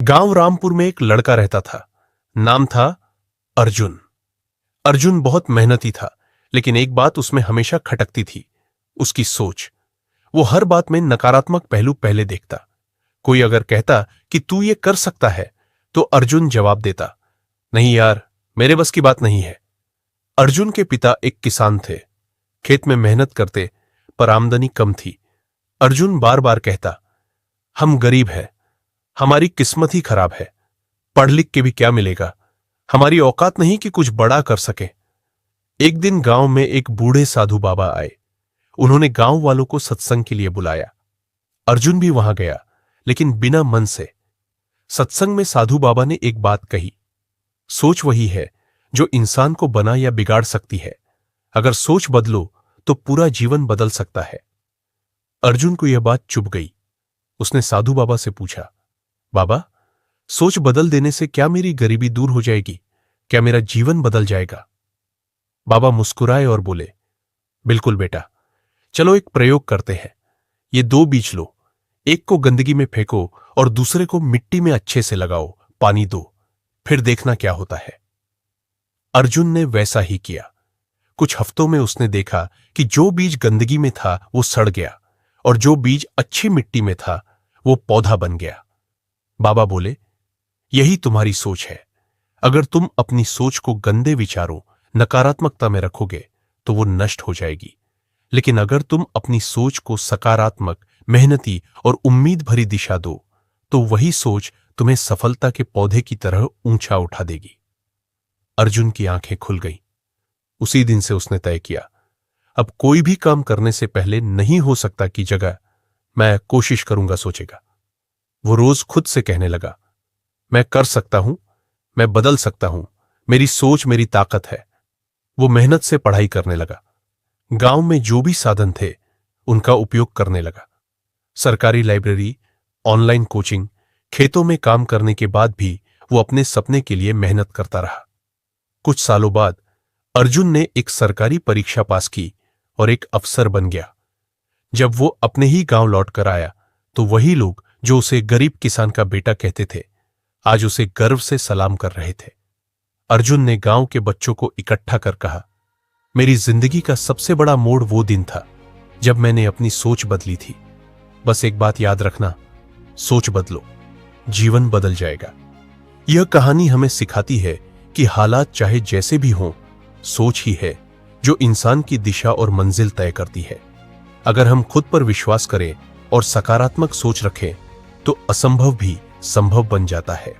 गांव रामपुर में एक लड़का रहता था। नाम था अर्जुन। अर्जुन बहुत मेहनती था, लेकिन एक बात उसमें हमेशा खटकती थी, उसकी सोच। वो हर बात में नकारात्मक पहलू पहले देखता। कोई अगर कहता कि तू ये कर सकता है, तो अर्जुन जवाब देता, नहीं यार, मेरे बस की बात नहीं है। अर्जुन के पिता एक किसान थे। खेत में मेहनत करते, पर आमदनी कम थी। अर्जुन बार बार कहता, हम गरीब हैं, हमारी किस्मत ही खराब है, पढ़ लिख के भी क्या मिलेगा, हमारी औकात नहीं कि कुछ बड़ा कर सके। एक दिन गांव में एक बूढ़े साधु बाबा आए। उन्होंने गांव वालों को सत्संग के लिए बुलाया। अर्जुन भी वहां गया, लेकिन बिना मन से। सत्संग में साधु बाबा ने एक बात कही, सोच वही है जो इंसान को बना या बिगाड़ सकती है। अगर सोच बदलो तो पूरा जीवन बदल सकता है। अर्जुन को यह बात चुभ गई। उसने साधु बाबा से पूछा, बाबा, सोच बदल देने से क्या मेरी गरीबी दूर हो जाएगी? क्या मेरा जीवन बदल जाएगा? बाबा मुस्कुराए और बोले, बिल्कुल बेटा, चलो एक प्रयोग करते हैं। ये 2 बीज लो, एक को गंदगी में फेंको और दूसरे को मिट्टी में अच्छे से लगाओ, पानी दो, फिर देखना क्या होता है। अर्जुन ने वैसा ही किया। कुछ हफ्तों में उसने देखा कि जो बीज गंदगी में था वो सड़ गया, और जो बीज अच्छी मिट्टी में था वो पौधा बन गया। बाबा बोले, यही तुम्हारी सोच है। अगर तुम अपनी सोच को गंदे विचारों, नकारात्मकता में रखोगे तो वो नष्ट हो जाएगी। लेकिन अगर तुम अपनी सोच को सकारात्मक, मेहनती और उम्मीद भरी दिशा दो, तो वही सोच तुम्हें सफलता के पौधे की तरह ऊंचा उठा देगी। अर्जुन की आंखें खुल गईं। उसी दिन से उसने तय किया, अब कोई भी काम करने से पहले नहीं हो सकता की जगह मैं कोशिश करूंगा सोचेगा। वो रोज खुद से कहने लगा, मैं कर सकता हूं, मैं बदल सकता हूं, मेरी सोच मेरी ताकत है। वो मेहनत से पढ़ाई करने लगा। गांव में जो भी साधन थे उनका उपयोग करने लगा। सरकारी लाइब्रेरी, ऑनलाइन कोचिंग, खेतों में काम करने के बाद भी वो अपने सपने के लिए मेहनत करता रहा। कुछ सालों बाद अर्जुन ने एक सरकारी परीक्षा पास की और एक अफसर बन गया। जब वो अपने ही गांव लौटकर आया तो वही लोग जो उसे गरीब किसान का बेटा कहते थे, आज उसे गर्व से सलाम कर रहे थे। अर्जुन ने गांव के बच्चों को इकट्ठा कर कहा, मेरी जिंदगी का सबसे बड़ा मोड़ वो दिन था जब मैंने अपनी सोच बदली थी। बस एक बात याद रखना, सोच बदलो, जीवन बदल जाएगा। यह कहानी हमें सिखाती है कि हालात चाहे जैसे भी हों, सोच ही है जो इंसान की दिशा और मंजिल तय करती है। अगर हम खुद पर विश्वास करें और सकारात्मक सोच रखें तो असंभव भी संभव बन जाता है।